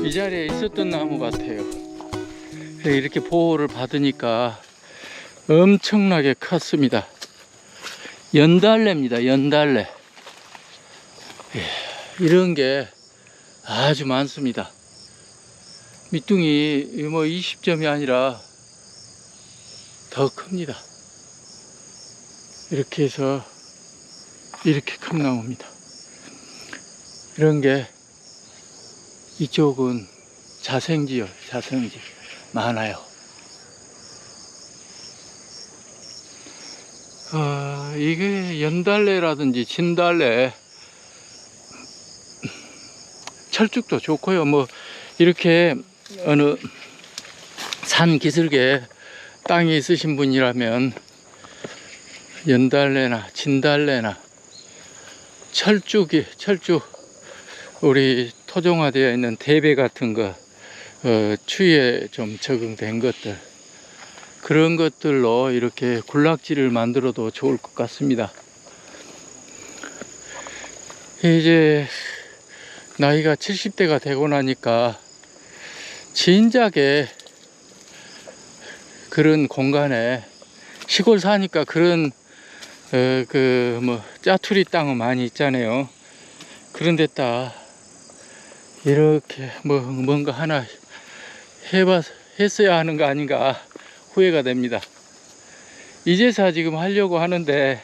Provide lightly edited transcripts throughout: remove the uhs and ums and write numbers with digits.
이 자리에 있었던 나무 같아요. 이렇게 보호를 받으니까 엄청나게 컸습니다. 연달래입니다. 연달래. 이런 게 아주 많습니다. 밑둥이 뭐 20점이 아니라 더 큽니다. 이렇게 해서 이렇게 큰 나무입니다. 이런 게 이쪽은 자생지요. 자생지 많아요. 이게 연달래라든지 진달래, 철쭉도 좋고요. 뭐 이렇게 어느 산 기슭에 땅이 있으신 분이라면 연달래나 진달래나 철쭉 우리 토종화되어 있는 대배 같은 거, 추위에 좀 적응된 것들, 그런 것들로 이렇게 군락지를 만들어도 좋을 것 같습니다. 이제 나이가 70대가 되고 나니까 진작에 그런 공간에, 시골 사니까 그런 짜투리 땅은 많이 있잖아요. 그런 데다 이렇게 뭔가 하나 했어야 하는 거 아닌가 후회가 됩니다. 이제서 지금 하려고 하는데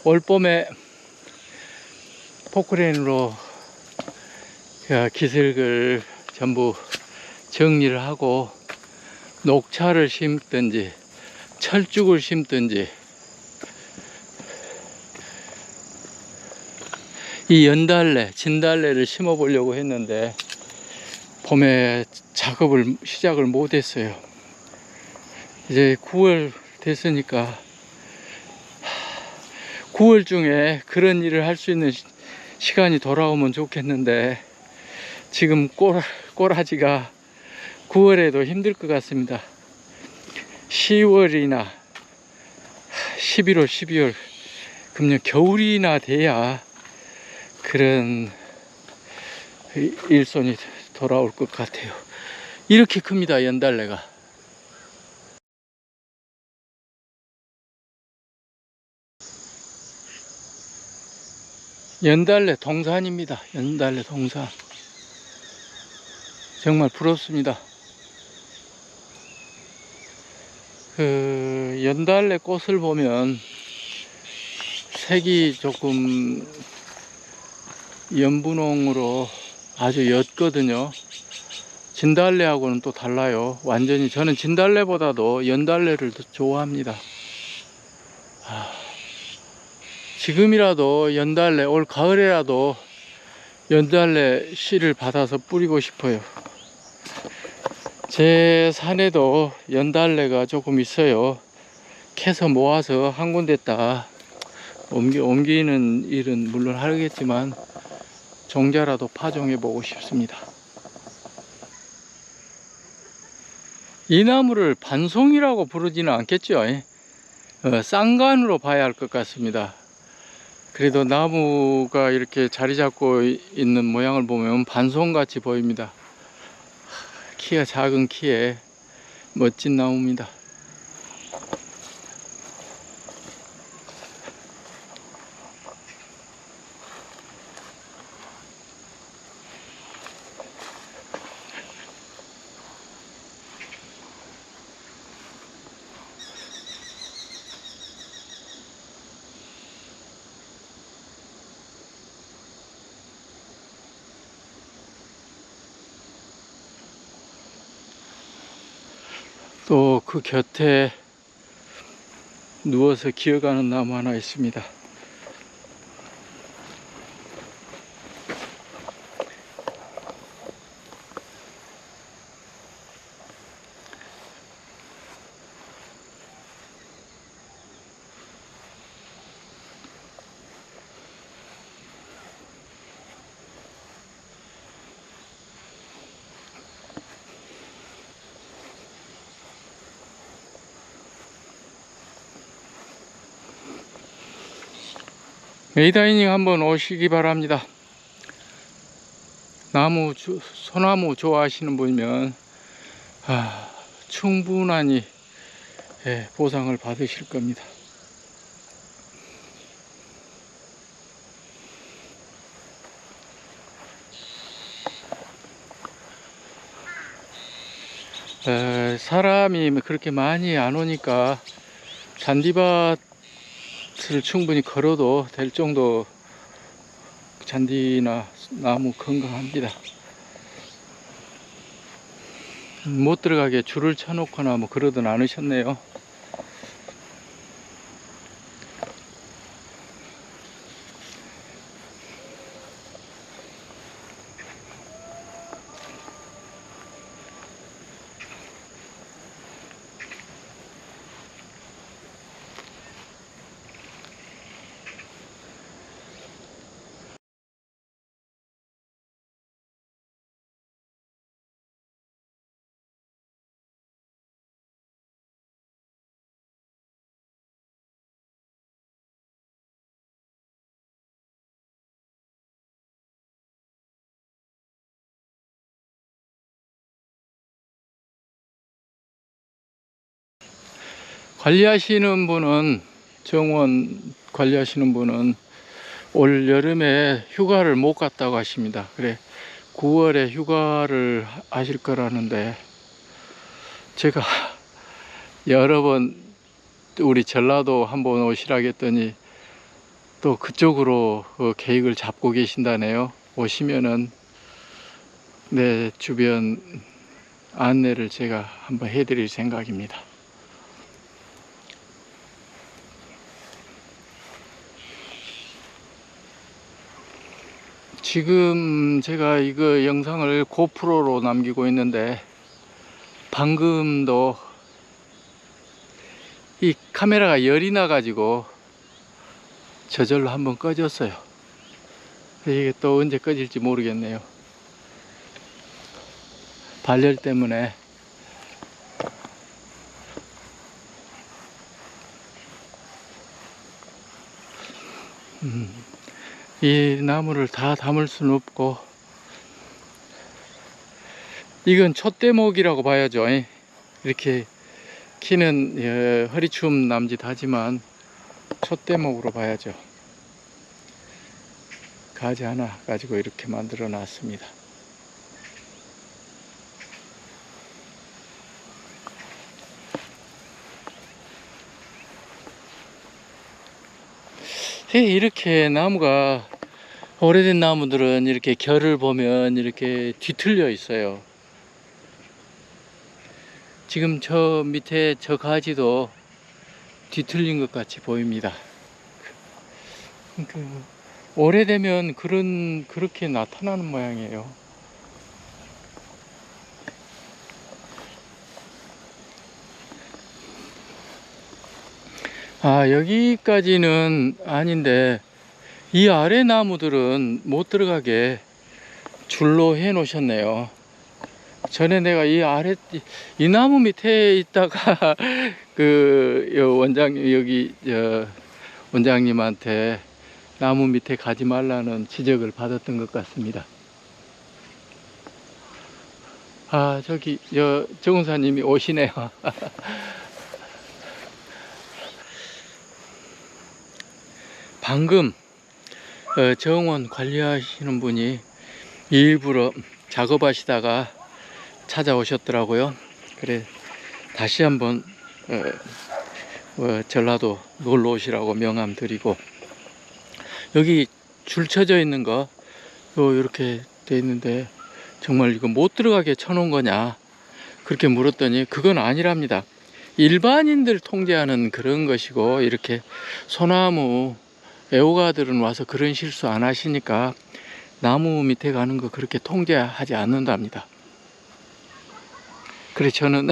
올 봄에 포크레인으로 기슭을 전부 정리를 하고 녹차를 심든지 철쭉을 심든지, 이 연달래, 진달래를 심어 보려고 했는데 봄에 작업을 시작을 못 했어요. 이제 9월 됐으니까 9월 중에 그런 일을 할 수 있는 시간이 돌아오면 좋겠는데 지금 꼬라지가 9월에도 힘들 것 같습니다. 10월이나 11월, 12월, 금년 겨울이나 돼야 그런 일손이 돌아올 것 같아요. 이렇게 큽니다, 연달래가. 연달래 동산입니다. 연달래 동산. 정말 부럽습니다. 연달래 꽃을 보면 색이 조금 연분홍으로 아주 옅거든요. 진달래하고는 또 달라요. 완전히 저는 진달래보다도 연달래를 더 좋아합니다. 지금이라도 연달래, 올 가을에라도 연달래 씨를 받아서 뿌리고 싶어요. 제 산에도 연달래가 조금 있어요. 캐서 모아서 한 군데다 옮기는 일은 물론 하겠지만 종자라도 파종해 보고 싶습니다. 이 나무를 반송이라고 부르지는 않겠죠. 쌍간으로 봐야 할 것 같습니다. 그래도 나무가 이렇게 자리 잡고 있는 모양을 보면 반송같이 보입니다. 키가 작은 키에 멋진 나무입니다. 또 그 곁에 누워서 기어가는 나무 하나 있습니다. 메이다이닝 한번 오시기 바랍니다. 소나무 좋아하시는 분이면 충분히 보상을 받으실 겁니다. 사람이 그렇게 많이 안 오니까 잔디밭을 충분히 걸어도 될 정도 잔디나 나무 건강합니다. 못 들어가게 줄을 쳐놓거나 뭐 그러든 않으셨네요. 관리하시는 분은, 정원 관리하시는 분은 올 여름에 휴가를 못 갔다고 하십니다. 그래 9월에 휴가를 하실 거라는데, 제가 여러 번 우리 전라도 한번 오시라고 했더니 또 그쪽으로 계획을 잡고 계신다네요. 오시면은 내 주변 안내를 제가 한번 해드릴 생각입니다. 지금 제가 이거 영상을 고프로로 남기고 있는데, 방금도 이 카메라가 열이 나 가지고 저절로 한번 꺼졌어요. 이게 또 언제 꺼질지 모르겠네요. 발열 때문에. 이 나무를 다 담을 수는 없고, 이건 촛대목이라고 봐야죠. 이렇게 키는 허리춤 남짓하지만 촛대목으로 봐야죠. 가지 하나 가지고 이렇게 만들어 놨습니다. 이렇게 나무가, 오래된 나무들은 이렇게 결을 보면 이렇게 뒤틀려 있어요. 지금 저 밑에 저 가지도 뒤틀린 것 같이 보입니다. 오래되면 그렇게 나타나는 모양이에요. 여기까지는 아닌데, 이 아래 나무들은 못 들어가게 줄로 해 놓으셨네요. 전에 내가 이 나무 밑에 있다가 원장님한테 나무 밑에 가지 말라는 지적을 받았던 것 같습니다. 저기 정은사님이 오시네요. 방금 정원 관리하시는 분이 일부러 작업하시다가 찾아오셨더라고요. 그래 다시 한번 전라도 놀러 오시라고 명함 드리고, 여기 줄 쳐져 있는 거 이렇게 돼 있는데, 정말 이거 못 들어가게 쳐놓은 거냐 그렇게 물었더니 그건 아니랍니다. 일반인들 통제하는 그런 것이고, 이렇게 소나무 애호가들은 와서 그런 실수 안 하시니까 나무 밑에 가는 거 그렇게 통제하지 않는답니다. 그래 저는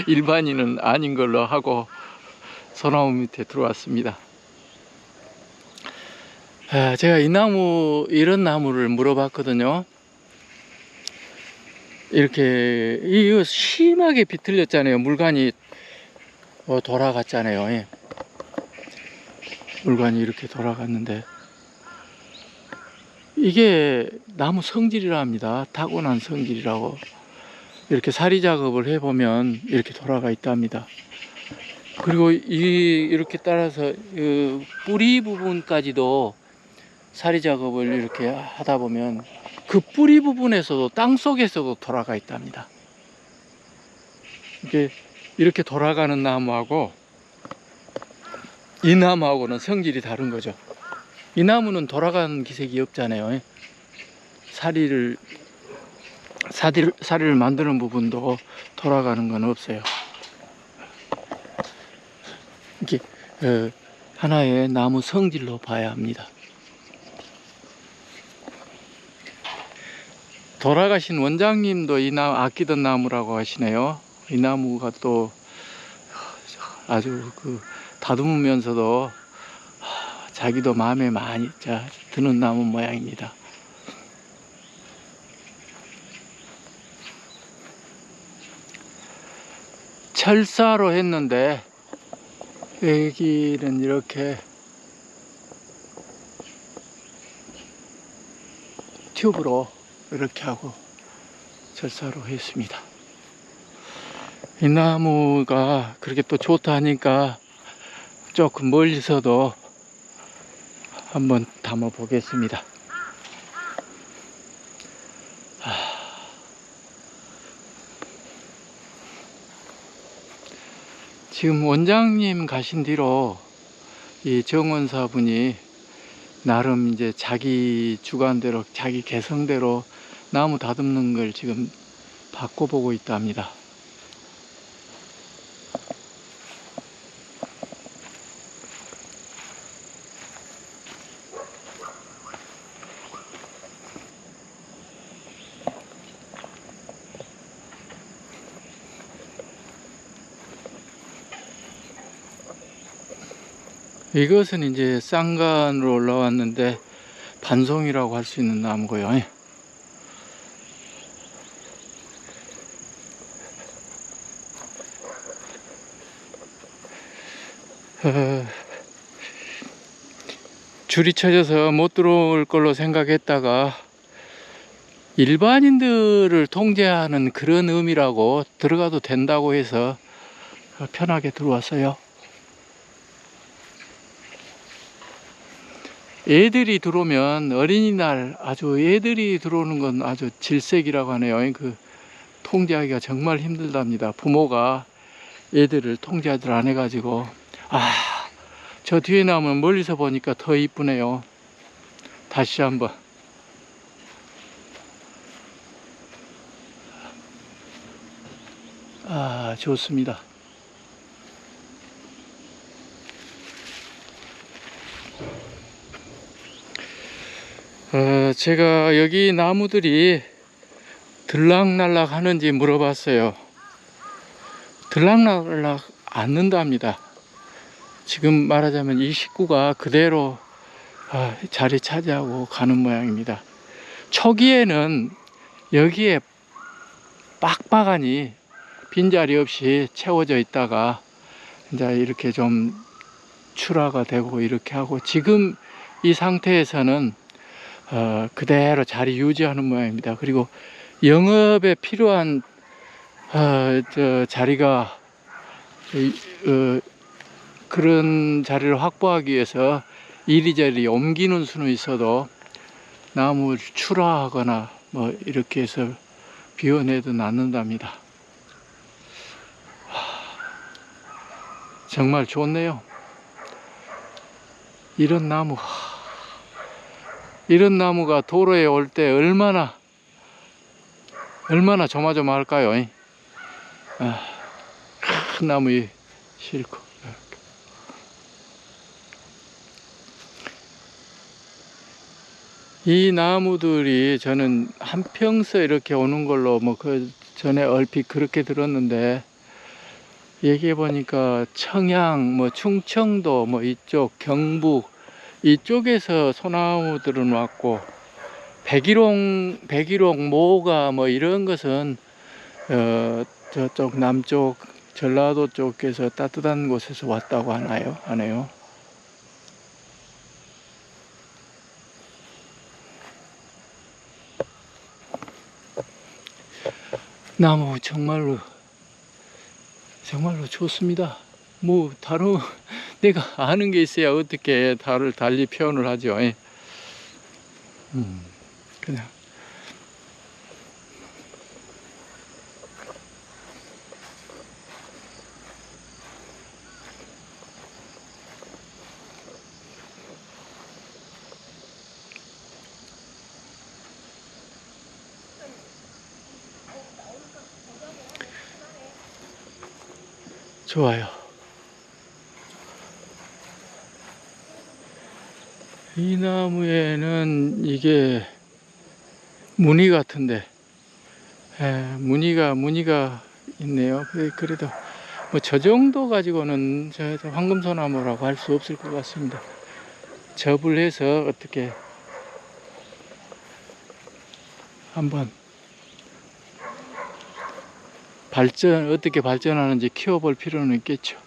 일반인은 아닌 걸로 하고 소나무 밑에 들어왔습니다. 제가 이런 나무를 물어봤거든요. 이렇게 이거 심하게 비틀렸잖아요. 물관이 돌아갔잖아요. 물관이 이렇게 돌아갔는데, 이게 나무 성질이라 합니다. 타고난 성질이라고. 이렇게 사리 작업을 해보면 이렇게 돌아가 있답니다. 그리고 이렇게 따라서 그 뿌리 부분까지도 사리 작업을 이렇게 하다 보면 그 뿌리 부분에서도 땅 속에서도 돌아가 있답니다. 이렇게 돌아가는 나무하고 이 나무하고는 성질이 다른 거죠. 이 나무는 돌아가는 기색이 없잖아요. 사리를 만드는 부분도 돌아가는 건 없어요. 이게 하나의 나무 성질로 봐야 합니다. 돌아가신 원장님도 이 나무 아끼던 나무라고 하시네요. 이 나무가 또 아주 다듬으면서도 자기도 마음에 많이 드는 나무 모양입니다. 철사로 했는데 여기는 이렇게 튜브로 이렇게 하고 철사로 했습니다. 이 나무가 그렇게 또 좋다 하니까 조금 멀리서도 한번 담아 보겠습니다. 지금 원장님 가신 뒤로 이 정원사분이 나름 이제 자기 주관대로 자기 개성대로 나무 다듬는 걸 지금 바꿔보고 있다 합니다. 이것은 이제 쌍간으로 올라왔는데 반송이라고 할 수 있는 나무고요. 줄이 쳐져서 못 들어올 걸로 생각했다가 일반인들을 통제하는 그런 의미라고 들어가도 된다고 해서 편하게 들어왔어요. 애들이 들어오면 어린이날 아주 애들이 들어오는 건 아주 질색이라고 하네요. 통제하기가 정말 힘들답니다. 부모가 애들을 통제하들 안 해가지고. 저 뒤에 나오면 멀리서 보니까 더 이쁘네요. 다시 한번. 좋습니다. 제가 여기 나무들이 들락날락 하는지 물어봤어요. 들락날락 않는답니다. 지금 말하자면 이 식구가 그대로 자리 차지하고 가는 모양입니다. 초기에는 여기에 빡빡하니 빈자리 없이 채워져 있다가 이제 이렇게 좀 출하가 되고 이렇게 하고 지금 이 상태에서는 그대로 자리 유지하는 모양입니다. 그리고 영업에 필요한 자리가 그런 자리를 확보하기 위해서 이리저리 옮기는 수는 있어도 나무를 출하하거나 뭐 이렇게 해서 비워내도 않는답니다. 정말 좋네요. 이런 나무가 도로에 올 때 얼마나 조마조마할까요? 큰 나무에 싫고. 이 나무들이 저는 한평서 이렇게 오는 걸로 그 전에 얼핏 그렇게 들었는데 얘기해 보니까 청양, 충청도, 이쪽 경북 이쪽에서 소나무들은 왔고 백일홍, 모가 이런 것은 저쪽 남쪽 전라도 쪽에서 따뜻한 곳에서 왔다고 하네요. 나무 정말로 좋습니다. 뭐 다른 내가 아는 게 있어야 어떻게 달리 표현을 하죠. 예. 그냥 좋아요. 이 나무에는 이게 무늬 같은데, 무늬가 있네요. 그래도 뭐 저 정도 가지고는 저 황금소나무라고 할 수 없을 것 같습니다. 접을 해서 어떻게 한번 어떻게 발전하는지 키워볼 필요는 있겠죠.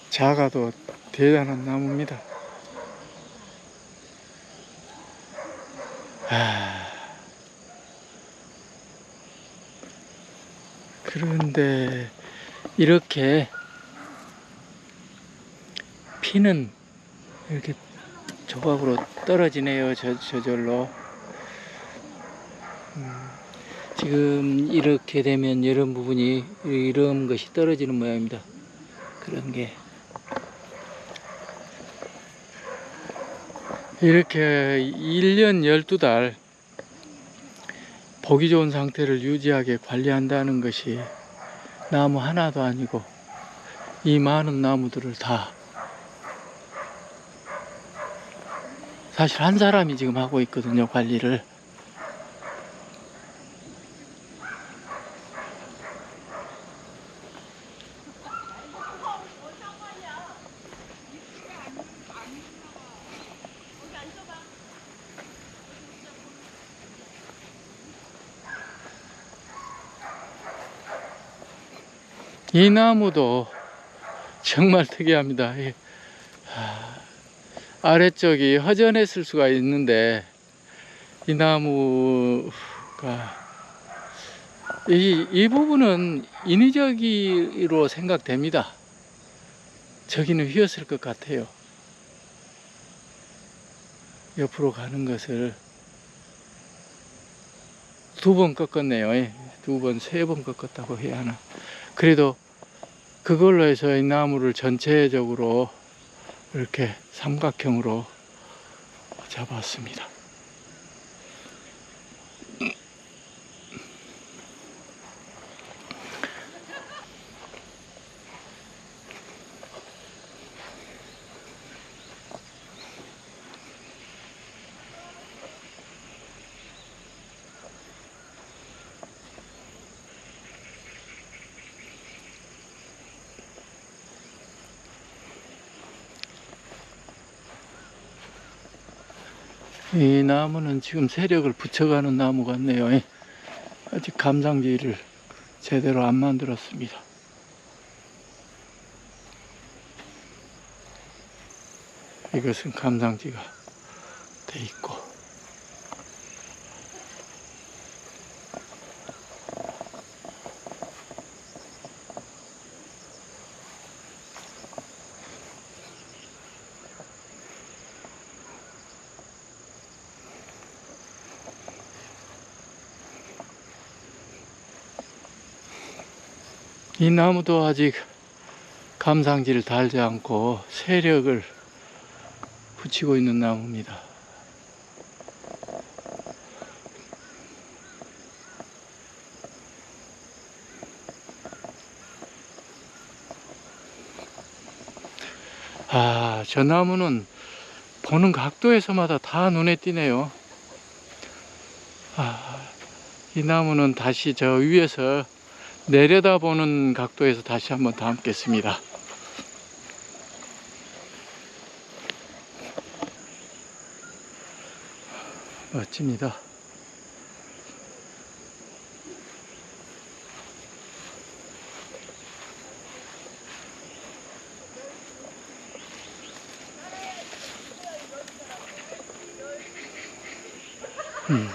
작아도 대단한 나무입니다. 그런데 이렇게 피는 이렇게 조각으로 떨어지네요. 저절로. 지금 이렇게 되면 이런 부분이 이런 것이 떨어지는 모양입니다. 그런 게 이렇게 1년 12달 보기 좋은 상태를 유지하게 관리한다는 것이 나무 하나도 아니고 이 많은 나무들을 다 사실 한 사람이 지금 하고 있거든요, 관리를. 이 나무도 정말 특이합니다. 아래쪽이 허전했을 수가 있는데 이 나무가 이 부분은 인위적으로 생각됩니다. 저기는 휘었을 것 같아요. 옆으로 가는 것을 2번 꺾었네요. 2번, 3번 꺾었다고 해야 하나. 그래도 그걸로 해서 이 나무를 전체적으로 이렇게 삼각형으로 잡았습니다. 이 나무는 지금 세력을 붙여가는 나무 같네요. 아직 감상지를 제대로 안 만들었습니다. 이것은 감상지가 돼 있고, 이 나무도 아직 감상지를 달지 않고 세력을 붙이고 있는 나무입니다. 저 나무는 보는 각도에서마다 다 눈에 띄네요. 이 나무는 다시 저 위에서 내려다보는 각도에서 다시 한번 담겠습니다. 멋집니다. 음.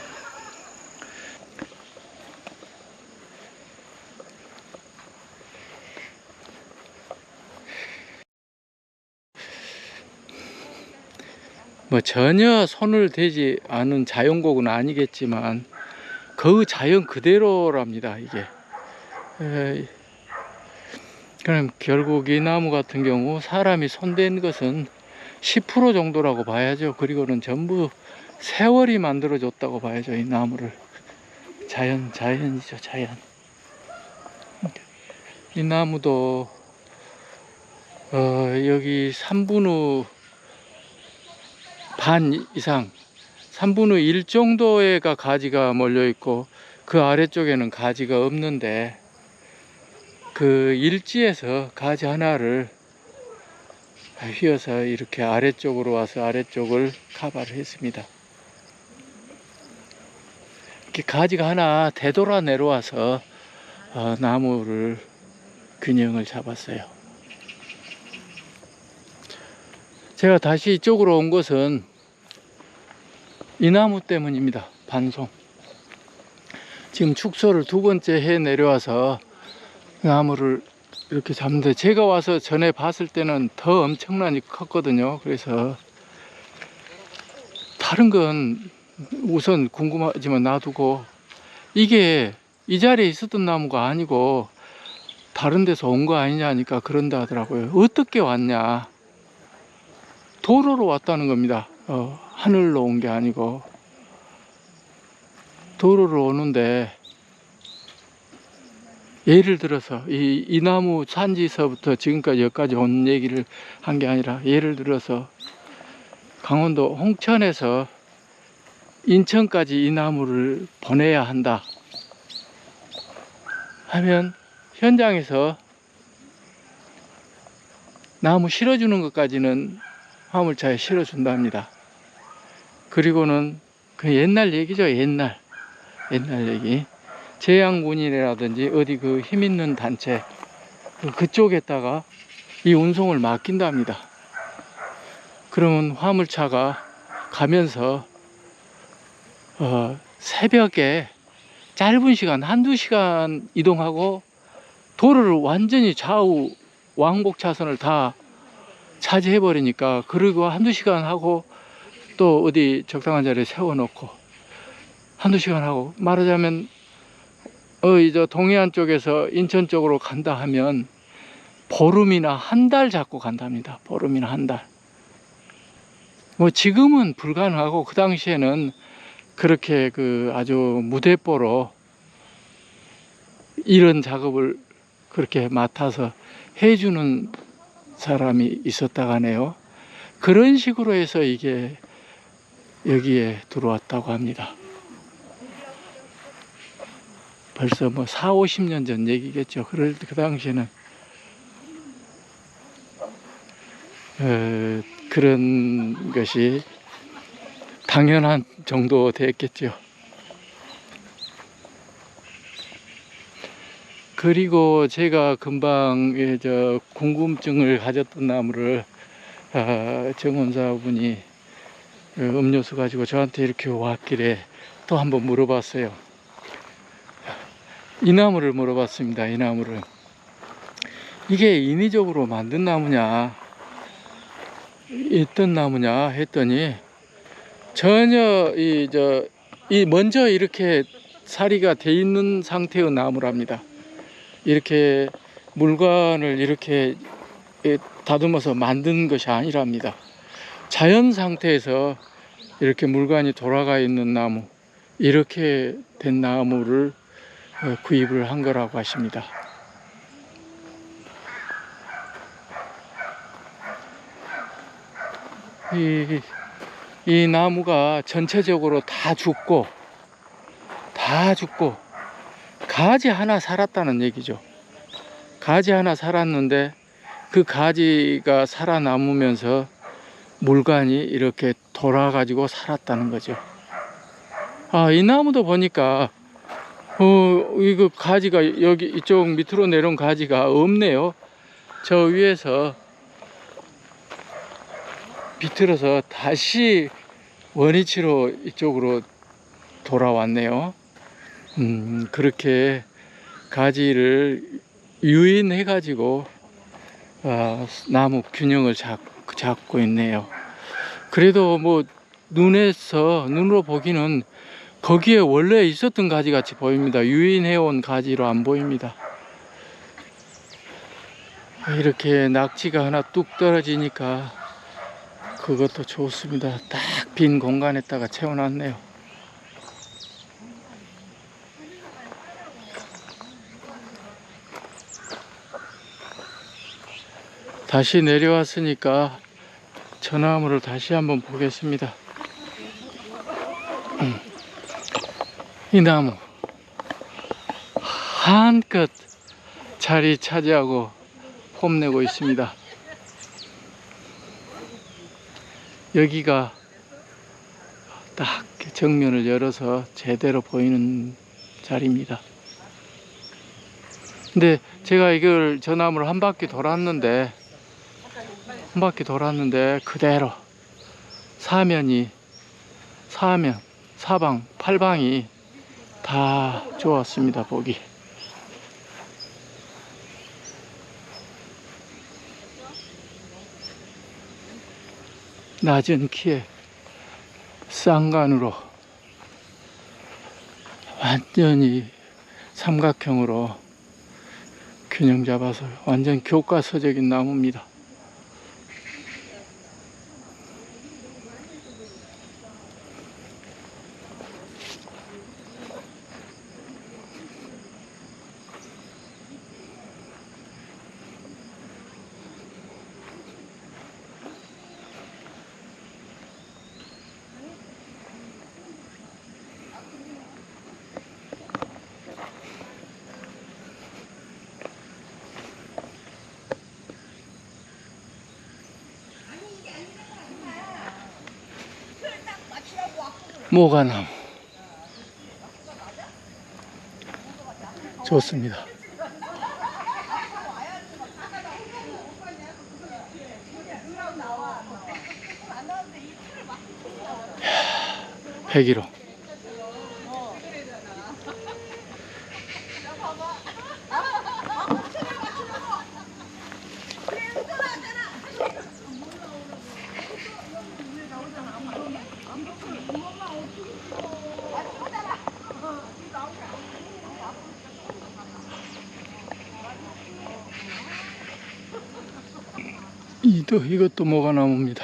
뭐 전혀 손을 대지 않은 자연곡은 아니겠지만 그 자연 그대로랍니다, 이게. 그럼 결국 이 나무 같은 경우 사람이 손댄 것은 10% 정도라고 봐야죠. 그리고는 전부 세월이 만들어줬다고 봐야죠, 이 나무를. 자연이죠, 자연. 이 나무도 여기 3분의 반 이상, 3분의 1 정도의가 가지가 몰려 있고 그 아래쪽에는 가지가 없는데, 그 일지에서 가지 하나를 휘어서 이렇게 아래쪽으로 와서 아래쪽을 커버를 했습니다. 이렇게 가지가 하나 되돌아 내려와서 나무를 균형을 잡았어요. 제가 다시 이쪽으로 온 것은 이 나무 때문입니다. 반송. 지금 축소를 2번째 해 내려와서 나무를 이렇게 잡는데, 제가 와서 전에 봤을 때는 더 엄청나게 컸거든요. 그래서 다른 건 우선 궁금하지만 놔두고, 이게 이 자리에 있었던 나무가 아니고 다른 데서 온 거 아니냐 하니까 그런다 하더라고요. 어떻게 왔냐, 도로로 왔다는 겁니다. 하늘로 온 게 아니고 도로로 오는데, 예를 들어서 이 나무 산지서부터 지금까지 여기까지 온 얘기를 한 게 아니라, 예를 들어서 강원도 홍천에서 인천까지 이 나무를 보내야 한다 하면 현장에서 나무 실어주는 것까지는 화물차에 실어준답니다. 그리고는 그 옛날 얘기죠. 옛날 얘기. 제양군이라든지 어디 그 힘 있는 단체 그쪽에다가 이 운송을 맡긴답니다. 그러면 화물차가 가면서 새벽에 짧은 시간, 1~2시간 이동하고 도로를 완전히 좌우 왕복 차선을 다 차지해 버리니까, 그리고 1~2시간 하고 또 어디 적당한 자리에 세워놓고 1~2시간 하고, 말하자면 이제 동해안 쪽에서 인천 쪽으로 간다 하면 보름이나 한 달 잡고 간답니다. 보름이나 한 달. 뭐 지금은 불가능하고, 그 당시에는 그렇게 그 아주 무대뽀로 이런 작업을 그렇게 맡아서 해주는 사람이 있었다고 하네요. 그런 식으로 해서 이게 여기에 들어왔다고 합니다. 벌써 뭐 40~50년 전 얘기겠죠. 그 당시에는 그런 것이 당연한 정도 됐겠죠. 그리고 제가 금방 궁금증을 가졌던 나무를 정원사분이 음료수 가지고 저한테 이렇게 왔길래 또 한번 물어봤어요. 이 나무를 물어봤습니다. 이 나무를, 이게 인위적으로 만든 나무냐, 어떤 나무냐 했더니, 전혀 먼저 이렇게 사리가 돼 있는 상태의 나무랍니다. 이렇게 물관을 이렇게 다듬어서 만든 것이 아니랍니다. 자연 상태에서 이렇게 물관이 돌아가 있는 나무, 이렇게 된 나무를 구입을 한 거라고 하십니다. 이 나무가 전체적으로 다 죽고 가지 하나 살았다는 얘기죠. 가지 하나 살았는데 그 가지가 살아남으면서 물관이 이렇게 돌아가지고 살았다는 거죠. 이 나무도 보니까 이거 가지가 여기 이쪽 밑으로 내려온 가지가 없네요. 저 위에서 비틀어서 다시 원위치로 이쪽으로 돌아왔네요. 그렇게 가지를 유인해 가지고 나무 균형을 잡고 있네요. 그래도 뭐 눈으로 보기는 거기에 원래 있었던 가지 같이 보입니다. 유인해 온 가지로 안 보입니다. 이렇게 낙지가 하나 뚝 떨어지니까 그것도 좋습니다. 딱 빈 공간에다가 채워놨네요. 다시 내려왔으니까 저나무를 다시 한번 보겠습니다. 이 나무 한껏 자리 차지하고 폼내고 있습니다. 여기가 딱 정면을 열어서 제대로 보이는 자리입니다. 근데 제가 이걸 저 나무를 한 바퀴 돌았는데 그대로 사방 팔방이 다 좋았습니다. 보기 낮은 키에 쌍간으로 완전히 삼각형으로 균형 잡아서 완전 교과서적인 나무입니다. 모가나무 좋습니다. 백일홍 이것도 모가나무입니다.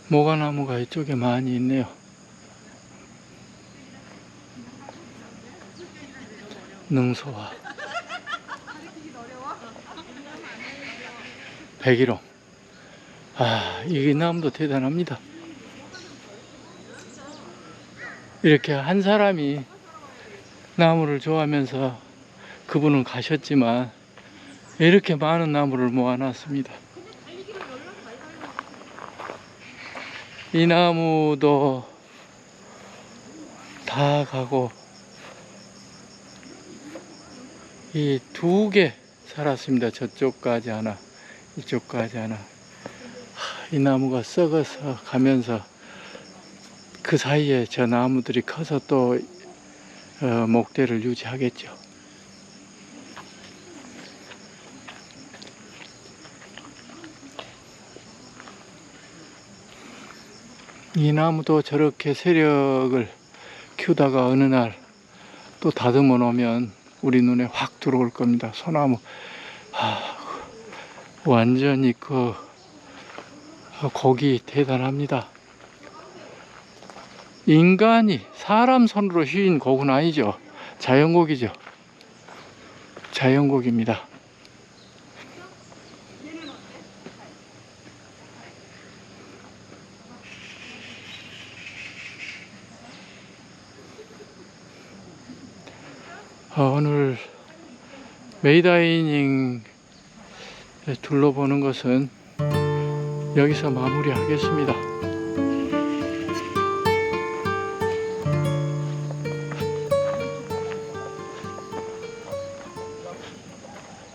모가나무가 이쪽에 많이 있네요. 능소화 백일홍 이 나무도 대단합니다. 이렇게 한 사람이 나무를 좋아하면서 그분은 가셨지만 이렇게 많은 나무를 모아놨습니다. 이 나무도 다 가고 이 두 개 살았습니다. 저쪽까지 하나, 이쪽까지 하나. 이 나무가 썩어서 가면서 그 사이에 저 나무들이 커서 또 목대를 유지하겠죠. 이 나무도 저렇게 세력을 키우다가 어느 날 또 다듬어 놓으면 우리 눈에 확 들어올 겁니다. 소나무 완전히 그 곡이 대단합니다. 인간이 사람 손으로 휘인 곡은 아니죠. 자연곡이죠. 자연곡입니다. 오늘 메이다이닝 둘러보는 것은 여기서 마무리하겠습니다.